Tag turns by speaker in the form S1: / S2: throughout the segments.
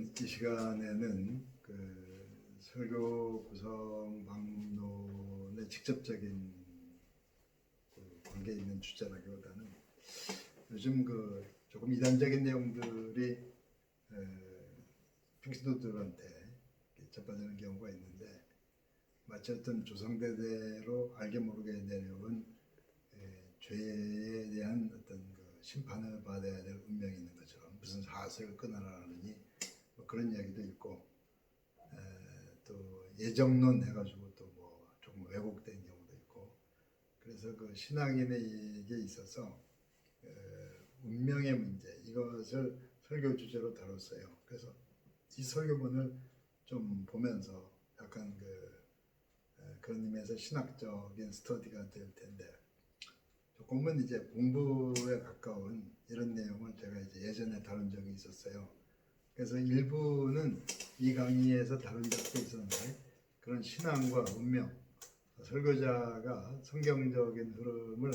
S1: 오늘은 이 시간에는 그 설교 구성 방문론의 직접적인 그 관계 있는 주제라기보다는 요즘 그 조금 이단적인 내용들이 평신도들한테 접근하는 경우가 있는데, 마치 어떤 조상대대로 알게 모르게 내려온 죄에 대한 어떤 그 심판을 받아야 될 운명이 있는 것처럼 무슨 사슬을 끊어라느니 뭐 그런 이야기도 있고, 또 예정론 해가지고 또 뭐 조금 왜곡된 경우도 있고, 그래서 그 신앙인에게 있어서 운명의 문제, 이것을 설교 주제로 다뤘어요. 그래서 이 설교문을 좀 보면서 약간 그런 의미에서 신학적인 스터디가 될 텐데, 조금은 이제 공부에 가까운 이런 내용을 제가 이제 예전에 다룬 적이 있었어요. 그래서 일부는 이 강의에서 다룬 적도 있었는데, 그런 신앙과 운명, 설교자가 성경적인 흐름을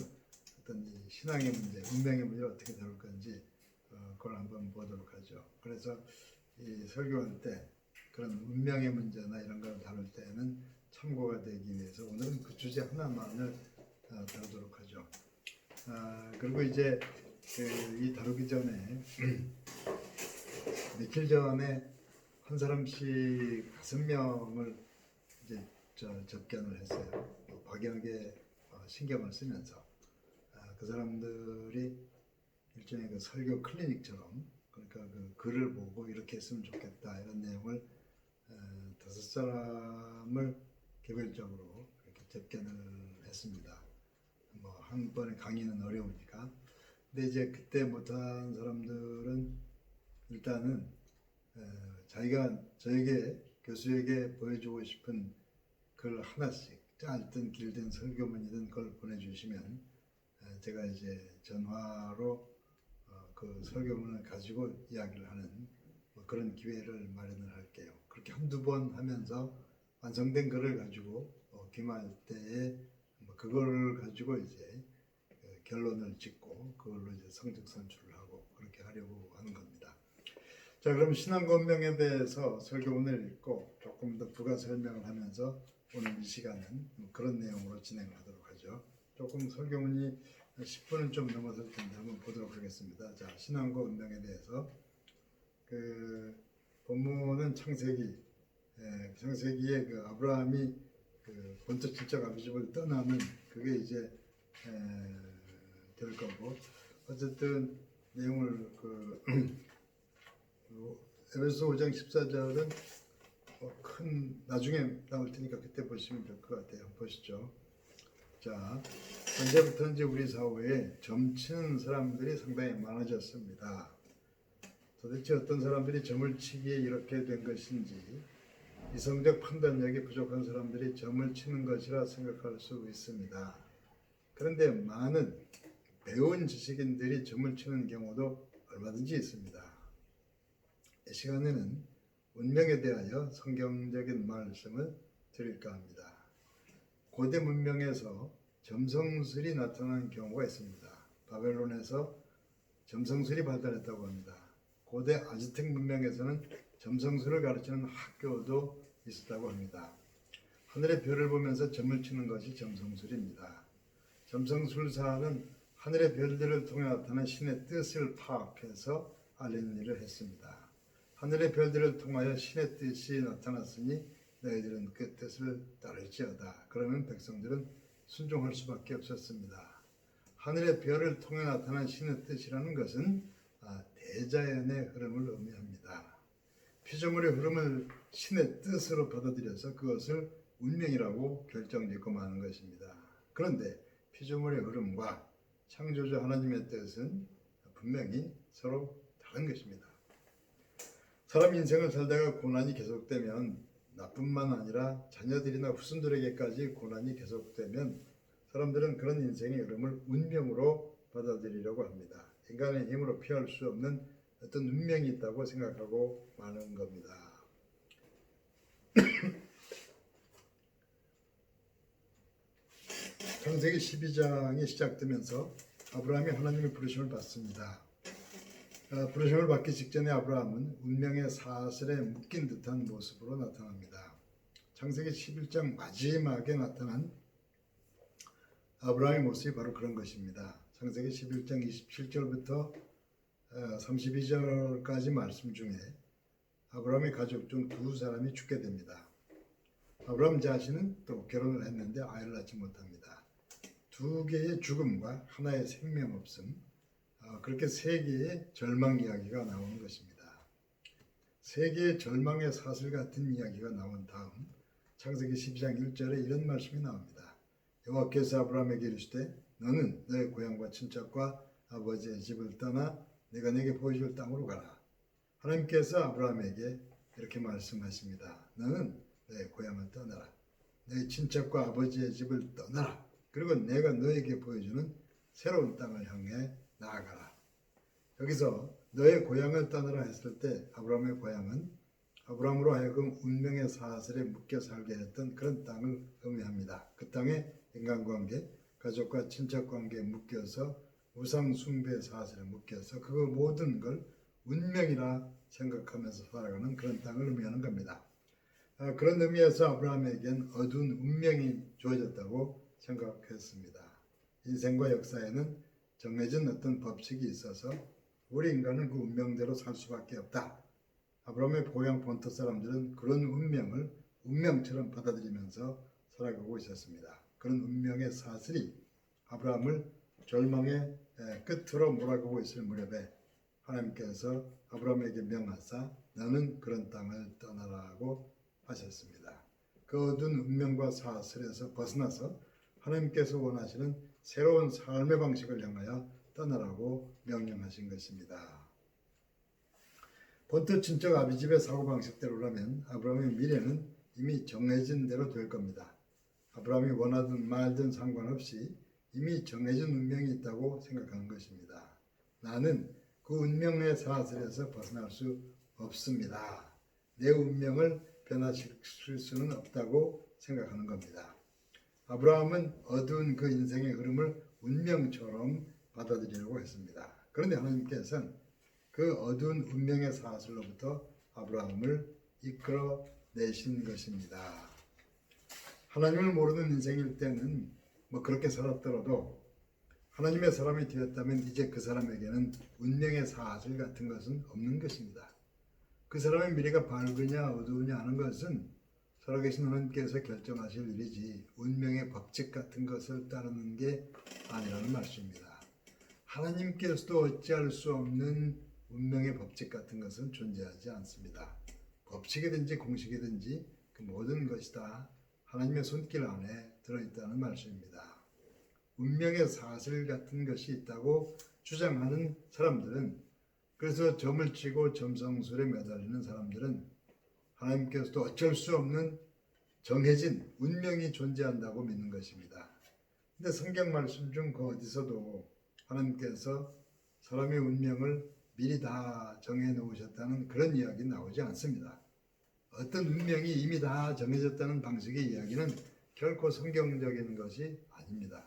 S1: 어떤 이 신앙의 문제, 운명의 문제를 어떻게 다룰 건지 그걸 한번 보도록 하죠. 그래서 이 설교할 때 그런 운명의 문제나 이런 걸 다룰 때는 참고가 되기 위해서 오늘은 그 주제 하나만을 다루도록 하죠. 그리고 이제 이 다루기 전에 며칠 전에 한 사람씩 5명을 이제 접견을 했어요. 박연하게 신경을 쓰면서 그 사람들이 일종의 그 설교 클리닉처럼, 그러니까 그 글을 보고 이렇게 했으면 좋겠다 이런 내용을 5사람을 개별적으로 이렇게 접견을 했습니다. 뭐 한 번에 강의는 어려우니까. 근데 이제 그때 못한 사람들은 일단은 자기가 저에게, 교수에게 보여주고 싶은 글 하나씩, 짧든 길든 설교문이든 그걸 보내주시면 제가 이제 전화로 그 설교문을 가지고 이야기를 하는 뭐 그런 기회를 마련을 할게요. 그렇게 한두 번 하면서 완성된 글을 가지고 기말 때에 뭐 그걸 가지고 이제 결론을 짓고 그걸로 이제 성적 산출을 하고 그렇게 하려고 하는 겁니다. 자, 그럼 신앙과 운명에 대해서 설교문을 읽고 조금 더 부가 설명을 하면서 오늘 이 시간은 그런 내용으로 진행을 하도록 하죠. 조금 설교문이 10분은 좀 넘어설 텐데 한번 보도록 하겠습니다. 자, 신앙과 운명에 대해서 그 본문은 창세기에 그 아브라함이 그 본토 친척 아비 집을 떠나는 그게 이제 될 거고, 어쨌든 내용을 에베소 5장 14절은 큰 나중에 나올 테니까 그때 보시면 될 것 같아요. 보시죠. 자, 언제부터인지 우리 사회에 점치는 사람들이 상당히 많아졌습니다. 도대체 어떤 사람들이 점을 치기에 이렇게 된 것인지 이성적 판단력이 부족한 사람들이 점을 치는 것이라 생각할 수 있습니다. 그런데 많은 배운 지식인들이 점을 치는 경우도 얼마든지 있습니다. 이 시간에는 운명에 대하여 성경적인 말씀을 드릴까 합니다. 고대 문명에서 점성술이 나타나는 경우가 있습니다. 바벨론에서 점성술이 발달했다고 합니다. 고대 아즈텍 문명에서는 점성술을 가르치는 학교도 있었다고 합니다. 하늘의 별을 보면서 점을 치는 것이 점성술입니다. 점성술사는 하늘의 별들을 통해 나타난 신의 뜻을 파악해서 알리는 일을 했습니다. 하늘의 별들을 통하여 신의 뜻이 나타났으니 너희들은 그 뜻을 따를지어다. 그러면 백성들은 순종할 수밖에 없었습니다. 하늘의 별을 통해 나타난 신의 뜻이라는 것은 대자연의 흐름을 의미합니다. 피조물의 흐름을 신의 뜻으로 받아들여서 그것을 운명이라고 결정짓고 마는 것입니다. 그런데 피조물의 흐름과 창조주 하나님의 뜻은 분명히 서로 다른 것입니다. 사람 인생을 살다가 고난이 계속되면, 나뿐만 아니라 자녀들이나 후손들에게까지 고난이 계속되면 사람들은 그런 인생의 흐름을 운명으로 받아들이려고 합니다. 인간의 힘으로 피할 수 없는 어떤 운명이 있다고 생각하고 마는 겁니다. 창세기 12장이 시작되면서 아브라함이 하나님의 부르심을 받습니다. 부르심을 받기 직전에 아브라함은 운명의 사슬에 묶인 듯한 모습으로 나타납니다. 창세기 11장 마지막에 나타난 아브라함의 모습이 바로 그런 것입니다. 창세기 11장 27절부터 32절까지 말씀 중에 아브라함의 가족 중 두 사람이 죽게 됩니다. 아브라함 자신은 또 결혼을 했는데 아이를 낳지 못합니다. 두 개의 죽음과 하나의 생명 없음, 그렇게 세 개의 절망 이야기가 나오는 것입니다. 세 개의 절망의 사슬 같은 이야기가 나온 다음 창세기 12장 1절에 이런 말씀이 나옵니다. 여호와께서 아브라함에게 이르시되 너는 너의 고향과 친척과 아버지의 집을 떠나 내가 내게 보여줄 땅으로 가라. 하나님께서 아브라함에게 이렇게 말씀하십니다. 너는 너의 고향을 떠나라. 너의 친척과 아버지의 집을 떠나라. 그리고 내가 너에게 보여주는 새로운 땅을 향해 나아가라. 여기서 너의 고향을 떠나라 했을 때 아브라함의 고향은 아브라함으로 하여금 운명의 사슬에 묶여 살게 했던 그런 땅을 의미합니다. 그 땅에 인간관계, 가족과 친척관계에 묶여서 우상 숭배 사슬에 묶여서 그 모든 걸 운명이라 생각하면서 살아가는 그런 땅을 의미하는 겁니다. 그런 의미에서 아브라함에겐 어두운 운명이 주어졌다고 생각했습니다. 인생과 역사에는 정해진 어떤 법칙이 있어서 우리 인간은 그 운명대로 살 수밖에 없다. 아브라함의 고향 본토 사람들은 그런 운명을 운명처럼 받아들이면서 살아가고 있었습니다. 그런 운명의 사슬이 아브라함을 절망의 끝으로 몰아가고 있을 무렵에 하나님께서 아브라함에게 명하사 너는 그런 땅을 떠나라고 하셨습니다. 그 어두운 운명과 사슬에서 벗어나서 하나님께서 원하시는 새로운 삶의 방식을 향하여 떠나라고 명령하신 것입니다. 본토 친척 아비집의 사고방식대로라면 아브라함의 미래는 이미 정해진 대로 될 겁니다. 아브라함이 원하든 말든 상관없이 이미 정해진 운명이 있다고 생각하는 것입니다. 나는 그 운명의 사슬에서 벗어날 수 없습니다. 내 운명을 변화시킬 수는 없다고 생각하는 겁니다. 아브라함은 어두운 그 인생의 흐름을 운명처럼 받아들이려고 했습니다. 그런데 하나님께서는 그 어두운 운명의 사슬로부터 아브라함을 이끌어내신 것입니다. 하나님을 모르는 인생일 때는 그렇게 살았더라도 하나님의 사람이 되었다면 이제 그 사람에게는 운명의 사슬 같은 것은 없는 것입니다. 그 사람의 미래가 밝으냐 어두우냐 하는 것은 살아계신 하나님께서 결정하실 일이지 운명의 법칙 같은 것을 따르는 게 아니라는 말씀입니다. 하나님께서도 어찌할 수 없는 운명의 법칙 같은 것은 존재하지 않습니다. 법칙이든지 공식이든지 그 모든 것이 다 하나님의 손길 안에 들어있다는 말씀입니다. 운명의 사슬 같은 것이 있다고 주장하는 사람들은, 그래서 점을 치고 점성술에 매달리는 사람들은 하나님께서도 어쩔 수 없는 정해진 운명이 존재한다고 믿는 것입니다. 근데 성경 말씀 중 그 어디서도 하나님께서 사람의 운명을 미리 다 정해 놓으셨다는 그런 이야기 나오지 않습니다. 어떤 운명이 이미 다 정해졌다는 방식의 이야기는 결코 성경적인 것이 아닙니다.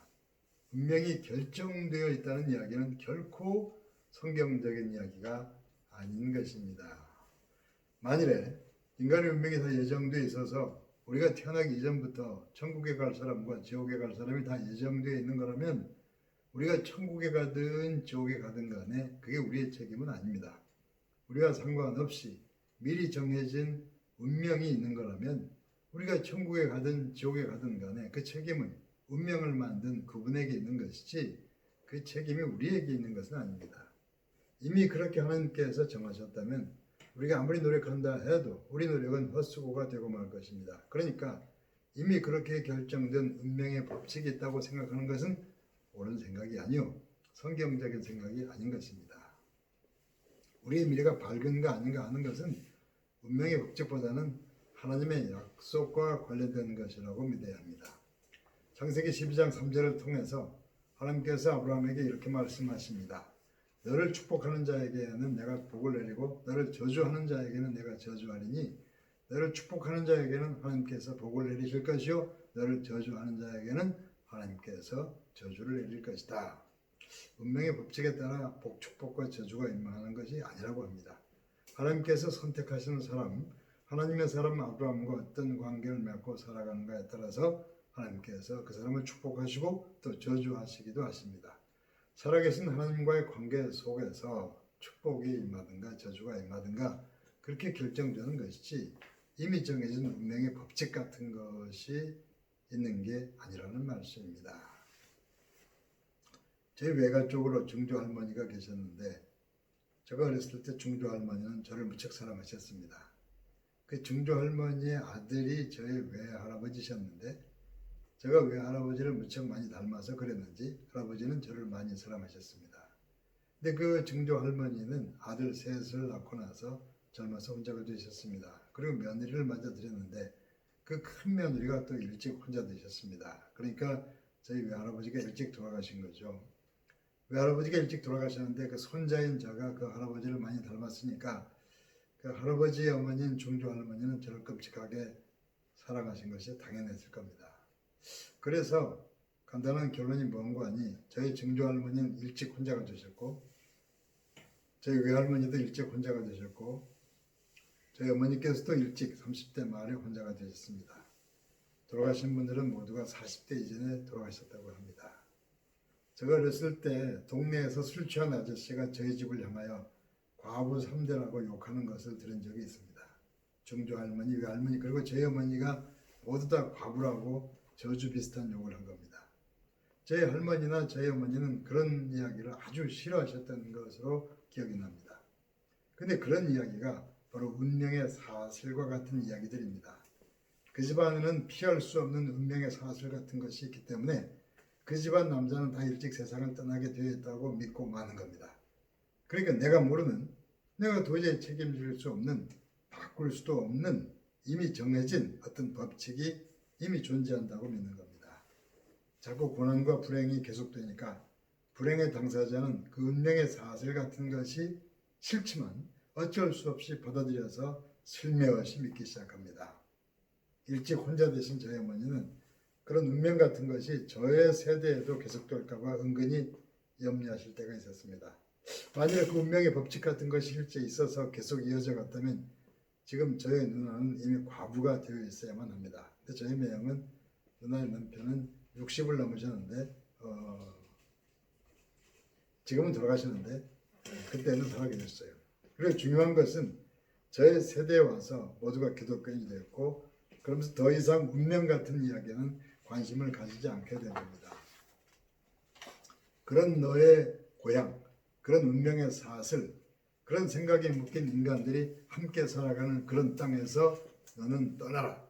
S1: 운명이 결정되어 있다는 이야기는 결코 성경적인 이야기가 아닌 것입니다. 만일에 인간의 운명이 다 예정되어 있어서 우리가 태어나기 이전부터 천국에 갈 사람과 지옥에 갈 사람이 다 예정되어 있는 거라면 우리가 천국에 가든 지옥에 가든 간에 그게 우리의 책임은 아닙니다. 우리와 상관없이 미리 정해진 운명이 있는 거라면 우리가 천국에 가든 지옥에 가든 간에 그 책임은 운명을 만든 그분에게 있는 것이지 그 책임이 우리에게 있는 것은 아닙니다. 이미 그렇게 하나님께서 정하셨다면 우리가 아무리 노력한다 해도 우리 노력은 헛수고가 되고 말 것입니다. 그러니까 이미 그렇게 결정된 운명의 법칙이 있다고 생각하는 것은 옳은 생각이 아니요 성경적인 생각이 아닌 것입니다. 우리의 미래가 밝은가 아닌가 하는 것은 운명의 법칙보다는 하나님의 약속과 관련된 것이라고 믿어야 합니다. 창세기 12장 3절을 통해서 하나님께서 아브라함에게 이렇게 말씀하십니다. 너를 축복하는 자에게는 내가 복을 내리고 너를 저주하는 자에게는 내가 저주하리니 너를 축복하는 자에게는 하나님께서 복을 내리실 것이요 너를 저주하는 자에게는 하나님께서 저주를 내릴 것이다. 운명의 법칙에 따라 축복과 저주가 임하는 것이 아니라고 합니다. 하나님께서 선택하시는 사람, 하나님의 사람 아브라함과 어떤 관계를 맺고 살아가는가에 따라서 하나님께서 그 사람을 축복하시고 또 저주하시기도 하십니다. 살아계신 하나님과의 관계 속에서 축복이 임하든가 저주가 임하든가 그렇게 결정되는 것이지 이미 정해진 운명의 법칙 같은 것이 있는 게 아니라는 말씀입니다. 저희 외가 쪽으로 중조 할머니가 계셨는데 제가 어렸을 때 중조 할머니는 저를 무척 사랑하셨습니다. 그 중조 할머니의 아들이 저희 외할아버지셨는데 제가 외할아버지를 무척 많이 닮아서 그랬는지 할아버지는 저를 많이 사랑하셨습니다. 근데 그 중조 할머니는 아들 셋을 낳고 나서 젊어서 혼자가 되셨습니다. 그리고 며느리를 맞아 드렸는데 그 큰 며느리가 또 일찍 혼자 되셨습니다. 그러니까 저희 외할아버지가 일찍 돌아가신 거죠. 외할아버지가 일찍 돌아가셨는데 그 손자인 제가 그 할아버지를 많이 닮았으니까 그 할아버지의 어머니인 중조 할머니는 저를 끔찍하게 사랑하신 것이 당연했을 겁니다. 그래서 간단한 결론이 뭔가 하니 저희 증조 할머니는 일찍 혼자가 되셨고 저희 외할머니도 일찍 혼자가 되셨고 저희 어머니께서도 일찍 30대 말에 혼자가 되셨습니다. 돌아가신 분들은 모두가 40대 이전에 돌아가셨다고 합니다. 제가 어렸을 때 동네에서 술 취한 아저씨가 저희 집을 향하여 과부 3대라고 욕하는 것을 들은 적이 있습니다. 중조 할머니, 외할머니 그리고 저희 어머니가 모두 다 과부라고 저주 비슷한 욕을 한 겁니다. 저희 할머니나 저희 어머니는 그런 이야기를 아주 싫어하셨던 것으로 기억이 납니다. 근데 그런 이야기가 바로 운명의 사슬과 같은 이야기들입니다. 그 집안에는 피할 수 없는 운명의 사슬 같은 것이 있기 때문에 그 집안 남자는 다 일찍 세상을 떠나게 되어 있다고 믿고 마는 겁니다. 그러니까 내가 모르는, 내가 도저히 책임질 수 없는, 바꿀 수도 없는 이미 정해진 어떤 법칙이 이미 존재한다고 믿는 겁니다. 자꾸 고난과 불행이 계속되니까 불행의 당사자는 그 운명의 사슬 같은 것이 싫지만 어쩔 수 없이 받아들여서 슬며시 믿기 시작합니다. 일찍 혼자 되신 저희 어머니는 그런 운명 같은 것이 저의 세대에도 계속될까봐 은근히 염려하실 때가 있었습니다. 만약에 그 운명의 법칙 같은 것이 실제 있어서 계속 이어져 갔다면 지금 저희 누나는 이미 과부가 되어 있어야만 합니다. 근데 저희 매형은 누나의 남편은 60을 넘으셨는데 지금은 돌아가시는데 그때는 살아계셨어요. 그리고 중요한 것은 저의 세대에 와서 모두가 기독교인이 되었고 그러면서 더 이상 운명 같은 이야기는 관심을 가지지 않게 된 겁니다. 그런 너의 고향, 그런 운명의 사슬, 그런 생각에 묶인 인간들이 함께 살아가는 그런 땅에서 너는 떠나라.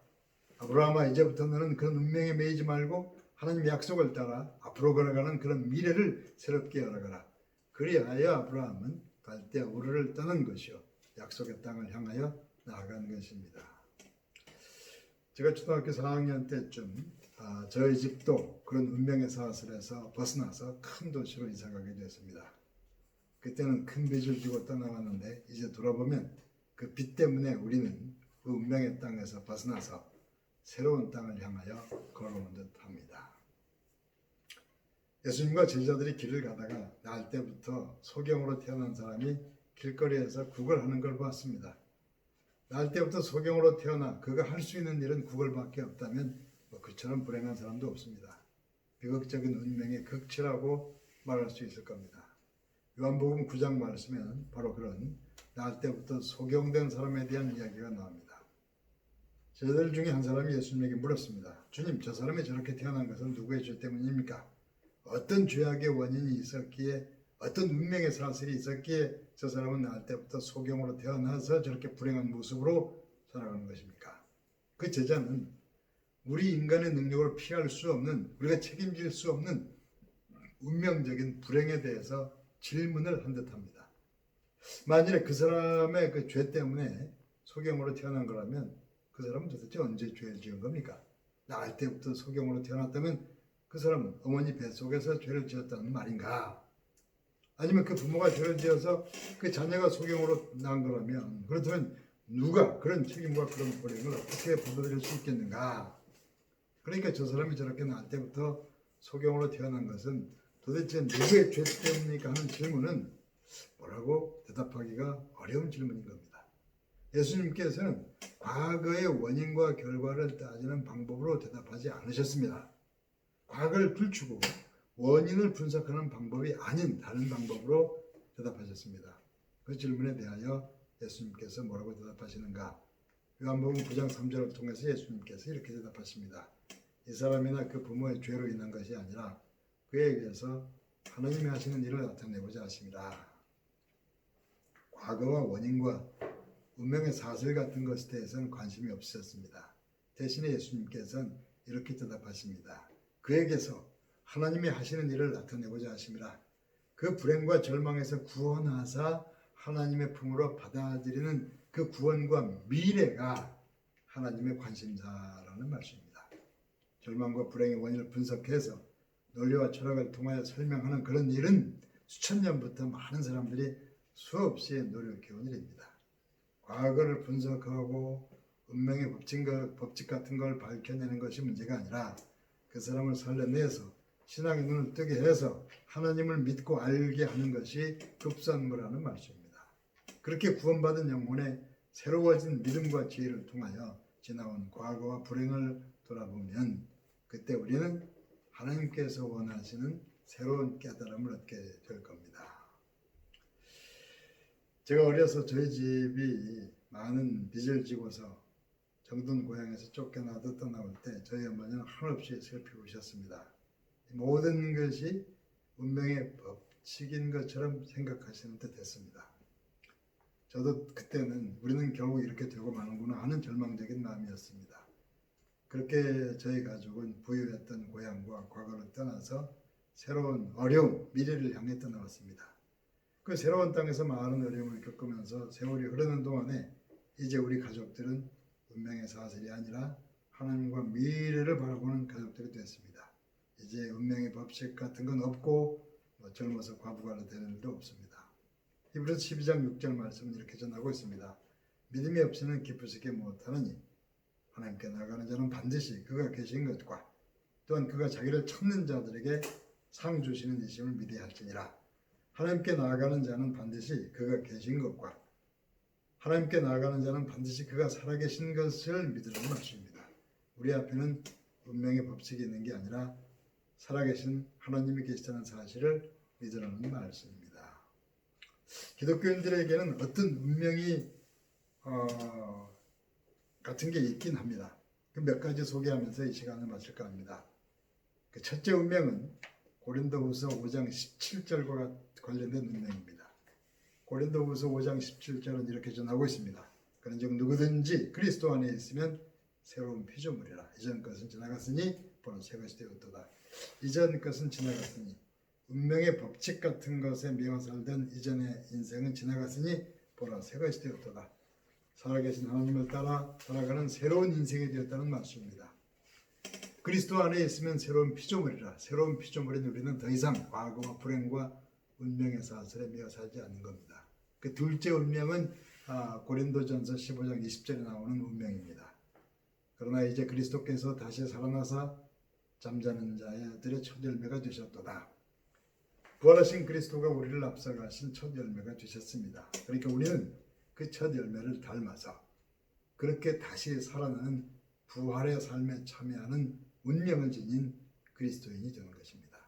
S1: 아브라함아, 이제부터 너는 그런 운명에 매이지 말고 하나님의 약속을 따라 앞으로 걸어가는 그런 미래를 새롭게 열어가라. 그리하여 아브라함은 갈대아 우르를 떠난 것이요 약속의 땅을 향하여 나아간 것입니다. 제가 초등학교 4학년 때쯤 저희 집도 그런 운명의 사슬에서 벗어나서 큰 도시로 이사가게 되었습니다. 그때는 큰 빚을 지고 떠나왔는데 이제 돌아보면 그 빚 때문에 우리는 그 운명의 땅에서 벗어나서 새로운 땅을 향하여 걸어온 듯합니다. 예수님과 제자들이 길을 가다가 날 때부터 소경으로 태어난 사람이 길거리에서 구걸하는 걸 보았습니다. 날 때부터 소경으로 태어나 그가 할 수 있는 일은 구걸밖에 없다면 그처럼 불행한 사람도 없습니다. 비극적인 운명의 극치라고 말할 수 있을 겁니다. 요한복음 9장 말씀에는 바로 그런 날 때부터 소경된 사람에 대한 이야기가 나옵니다. 제자들 중에 한 사람이 예수님에게 물었습니다. 주님, 저 사람이 저렇게 태어난 것은 누구의 죄 때문입니까? 어떤 죄악의 원인이 있었기에, 어떤 운명의 사슬이 있었기에 저 사람은 날 때부터 소경으로 태어나서 저렇게 불행한 모습으로 살아가는 것입니까? 그 제자는 우리 인간의 능력으로 피할 수 없는, 우리가 책임질 수 없는 운명적인 불행에 대해서 질문을 한 듯합니다. 만일에 그 사람의 그 죄 때문에 소경으로 태어난 거라면 그 사람은 도대체 언제 죄를 지은 겁니까? 날 때부터 소경으로 태어났다면 그 사람은 어머니 뱃속에서 죄를 지었다는 말인가? 아니면 그 부모가 죄를 지어서 그 자녀가 소경으로 난 거라면 그렇다면 누가 그런 책임과 그런 불행을 어떻게 받아들일 수 있겠는가? 그러니까 저 사람이 저렇게 날 때부터 소경으로 태어난 것은 도대체 누구의 죄 때문입니까 하는 질문은 뭐라고 대답하기가 어려운 질문인 겁니다. 예수님께서는 과거의 원인과 결과를 따지는 방법으로 대답하지 않으셨습니다. 과거를 들추고 원인을 분석하는 방법이 아닌 다른 방법으로 대답하셨습니다. 그 질문에 대하여 예수님께서 뭐라고 대답하시는가? 요한복음 9장 3절을 통해서 예수님께서 이렇게 대답하십니다. 이 사람이나 그 부모의 죄로 인한 것이 아니라 그에 의해서 하나님이 하시는 일을 나타내고자 하십니다. 과거와 원인과 운명의 사슬 같은 것에 대해서는 관심이 없으셨습니다. 대신에 예수님께서는 이렇게 대답하십니다. 그에게서 하나님이 하시는 일을 나타내고자 하십니다. 그 불행과 절망에서 구원하사 하나님의 품으로 받아들이는 그 구원과 미래가 하나님의 관심사라는 말씀입니다. 절망과 불행의 원인을 분석해서 논리와 철학을 통하여 설명하는 그런 일은 수천 년부터 많은 사람들이 수없이 노력해온 일입니다. 과거를 분석하고 운명의 법칙 같은 걸 밝혀내는 것이 문제가 아니라 그 사람을 살려내서 신앙의 눈을 뜨게 해서 하나님을 믿고 알게 하는 것이 급선무라는 말씀입니다. 그렇게 구원받은 영혼의 새로워진 믿음과 지혜를 통하여 지나온 과거와 불행을 돌아보면 그때 우리는 하나님께서 원하시는 새로운 깨달음을 얻게 될 겁니다. 제가 어려서 저희 집이 많은 빚을 지고서 정든 고향에서 쫓겨나도 떠나올 때 저희 어머니는 한없이 슬피 우셨습니다. 모든 것이 운명의 법칙인 것처럼 생각하시는 듯 했습니다. 저도 그때는 우리는 결국 이렇게 되고 마는구나 하는 절망적인 마음이었습니다. 그렇게 저희 가족은 부유했던 고향과 과거를 떠나서 새로운 어려운 미래를 향해 떠나왔습니다. 그 새로운 땅에서 많은 어려움을 겪으면서 세월이 흐르는 동안에 이제 우리 가족들은 운명의 사슬이 아니라 하나님과 미래를 바라보는 가족들이 됐습니다. 이제 운명의 법칙 같은 건 없고 젊어서 과부가 되는 일도 없습니다. 히브리서 12장 6절 말씀은 이렇게 전하고 있습니다. 믿음이 없이는 기쁘시게 못하느니 하나님께 나아가는 자는 반드시 그가 계신 것과 또한 그가 자기를 찾는 자들에게 상 주시는 이심을 믿어야 할지니라. 하나님께 나아가는 자는 반드시 그가 계신 것과 하나님께 나아가는 자는 반드시 그가 살아계신 것을 믿으라는 말씀입니다. 우리 앞에는 운명의 법칙이 있는 게 아니라 살아계신 하나님이 계시다는 사실을 믿으라는 말씀입니다. 기독교인들에게는 어떤 운명이 같은 게 있긴 합니다. 그 몇 가지 소개하면서 이 시간을 마칠까 합니다. 그 첫째 운명은 고린도후서 5장 17절과 관련된 운명입니다. 고린도후서 5장 17절은 이렇게 전하고 있습니다. 그런즉 누구든지 그리스도 안에 있으면 새로운 피조물이라. 이전 것은 지나갔으니 보라 새 것이 되었도다. 이전 것은 지나갔으니 운명의 법칙 같은 것에 매어 살던 이전의 인생은 지나갔으니 보라 새 것이 되었도다. 살아계신 하나님을 따라 살아가는 새로운 인생이 되었다는 말씀입니다. 그리스도 안에 있으면 새로운 피조물이라. 새로운 피조물인 우리는 더 이상 과거와 불행과 운명의 사슬에 매어 살지 않는 겁니다. 그 둘째 운명은 고린도전서 15장 20절에 나오는 운명입니다. 그러나 이제 그리스도께서 다시 살아나사 잠자는 자들의 첫 열매가 되셨도다. 부활하신 그리스도가 우리를 앞서가신 첫 열매가 되셨습니다. 그러니까 우리는 그 첫 열매를 닮아서 그렇게 다시 살아나는 부활의 삶에 참여하는 운명을 지닌 그리스도인이 되는 것입니다.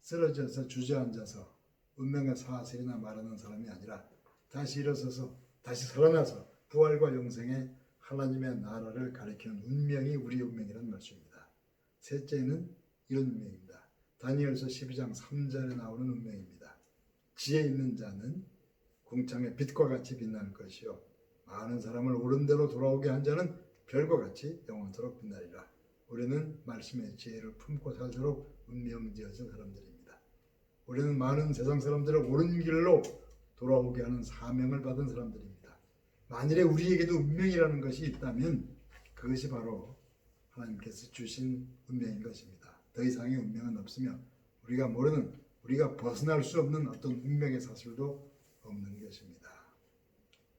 S1: 쓰러져서 주저앉아서 운명의 사슬이나 말하는 사람이 아니라 다시 일어서서 다시 살아나서 부활과 영생의 하나님의 나라를 가리키는 운명이 우리의 운명이라는 말씀입니다. 셋째는 이런 운명입니다. 다니엘서 12장 3절에 나오는 운명입니다. 지혜 있는 자는 궁창의 빛과 같이 빛날 것이요 많은 사람을 옳은 대로 돌아오게 한 자는 별과 같이 영원토록 빛나리라. 우리는 말씀의 지혜를 품고 살도록 운명지어진 사람들입니다. 우리는 많은 세상 사람들을 옳은 길로 돌아오게 하는 사명을 받은 사람들입니다. 만일에 우리에게도 운명이라는 것이 있다면 그것이 바로 하나님께서 주신 운명인 것입니다. 더 이상의 운명은 없으며 우리가 모르는, 우리가 벗어날 수 없는 어떤 운명의 사슬도 없는 것입니다.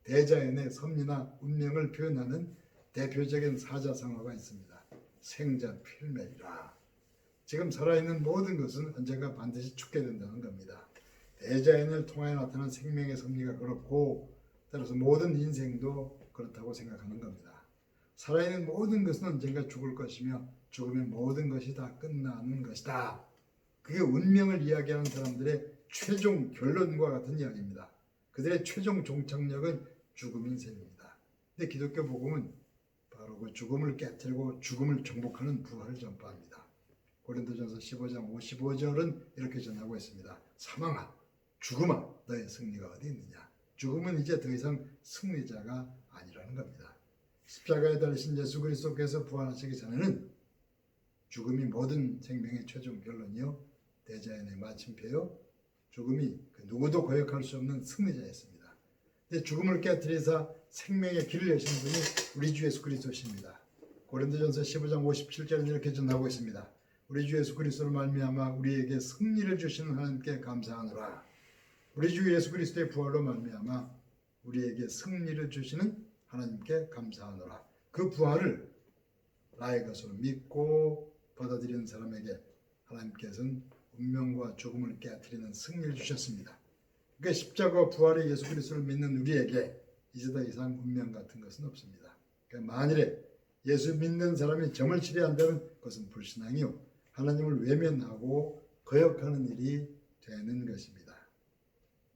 S1: 대자연의 섭리나 운명을 표현하는 대표적인 사자성어가 있습니다. 생자 필멸이라. 지금 살아있는 모든 것은 언젠가 반드시 죽게 된다는 겁니다. 대자연을 통하여 나타난 생명의 섭리가 그렇고 따라서 모든 인생도 그렇다고 생각하는 겁니다. 살아있는 모든 것은 언젠가 죽을 것이며 죽으면 모든 것이 다 끝나는 것이다. 그게 운명을 이야기하는 사람들의 최종 결론과 같은 이야기입니다. 그들의 최종 종착역은 죽음인 셈입니다. 근데 기독교 복음은 바로 그 죽음을 깨뜨리고 죽음을 정복하는 부활을 전파합니다. 고린도전서 15장 55절은 이렇게 전하고 있습니다. 사망아, 죽음아, 너의 승리가 어디 있느냐? 죽음은 이제 더 이상 승리자가 아니라는 겁니다. 십자가에 달리신 예수 그리스도께서 부활하시기 전에는 죽음이 모든 생명의 최종 결론이요 대자연의 마침표요 죽음이 누구도 거역할 수 없는 승리자였습니다. 근데 죽음을 깨뜨리사 생명의 길을 여신 분이 우리 주 예수 그리스도십니다. 고린도전서 15장 57절은 이렇게 전하고 있습니다. 우리 주 예수 그리스도를 말미암아 우리에게 승리를 주시는 하나님께 감사하노라. 우리 주 예수 그리스도의 부활로 말미암아 우리에게 승리를 주시는 하나님께 감사하노라. 그 부활을 나의 것으로 믿고 받아들이는 사람에게 하나님께서는 운명과 죽음을 깨뜨리는 승리를 주셨습니다. 그러니까 십자가와 부활의 예수 그리스도를 믿는 우리에게 이제 더 이상 운명 같은 것은 없습니다. 그러니까 만일에 예수 믿는 사람이 점을 치려야 한다면 그것은 불신앙이요 하나님을 외면하고 거역하는 일이 되는 것입니다.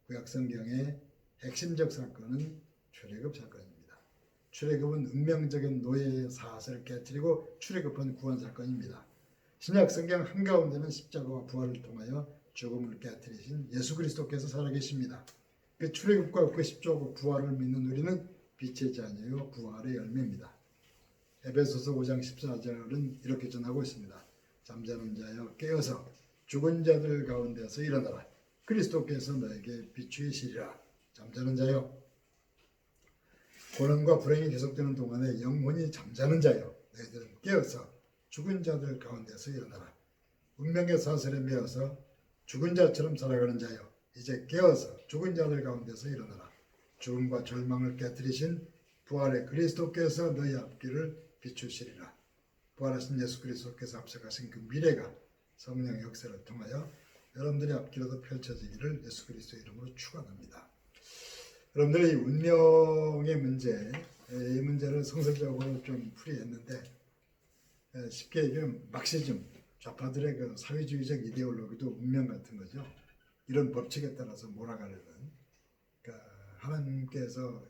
S1: 구약성경의 핵심적 사건은 출애굽 사건입니다. 출애굽은 운명적인 노예의 사슬을 깨뜨리고 출애굽한 구원 사건입니다. 신약성경 한가운데는 십자가와 부활을 통하여 죽음을 깨뜨리신 예수 그리스도께서 살아계십니다. 그 출애굽과 그 십자가와 부활을 믿는 우리는 빛의 자녀요 부활의 열매입니다. 에베소서 5장 14절은 이렇게 전하고 있습니다. 잠자는 자여 깨어서 죽은 자들 가운데서 일어나라. 그리스도께서 너에게 비추이시리라. 잠자는 자여, 고난과 불행이 계속되는 동안에 영혼이 잠자는 자여, 너희들은 깨어서 죽은 자들 가운데서 일어나라. 운명의 사슬에 매어서 죽은 자처럼 살아가는 자여, 이제 깨어서 죽은 자들 가운데서 일어나라. 죽음과 절망을 깨뜨리신 부활의 그리스도께서 너희 앞길을 비추시리라. 부활하신 예수 그리스도께서 앞서가신 그 미래가 성령의 역사를 통하여 여러분들의 앞길에도 펼쳐지기를 예수 그리스도의 이름으로 축원합니다. 여러분들의 운명의 문제, 이 문제를 성서적으로 좀 풀이했는데 쉽게 얘기하면 막시즘, 좌파들의 그 사회주의적 이데올로기도 운명 같은 거죠. 이런 법칙에 따라서 몰아가려는, 그러니까 하나님께서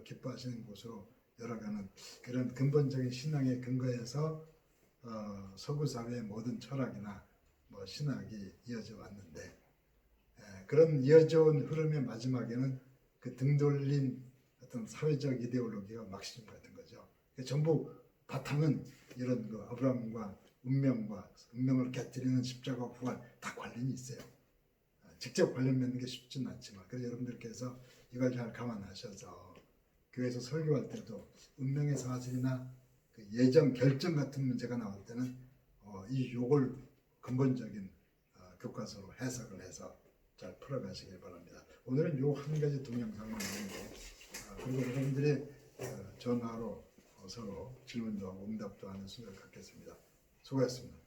S1: 기뻐하시는 곳으로 열어가는 그런 근본적인 신앙의 근거에서 서구 사회의 모든 철학이나 신학이 이어져 왔는데 그런 이어져 온 흐름의 마지막에는 그 등돌린 어떤 사회적 이데올로기가 막시즘 같은 거죠. 전부 바탕은 이런 그 아브라함과 운명을 깨뜨리는 십자가 부활 다 관련이 있어요. 직접 관련 맺는 게 쉽지는 않지만 그래서 여러분들께서 이걸 잘 감안하셔서 교회에서 설교할 때도 운명의 사실이나 그 예정 결정 같은 문제가 나올 때는 이 요걸 근본적인 교과서로 해석을 해서 잘 풀어가시길 바랍니다. 오늘은 요 한 가지 동영상을 보는데 그리고 여러분들이 전화로 서로 질문도 하고 응답도 하는 수업을 갖겠습니다. 수고하셨습니다.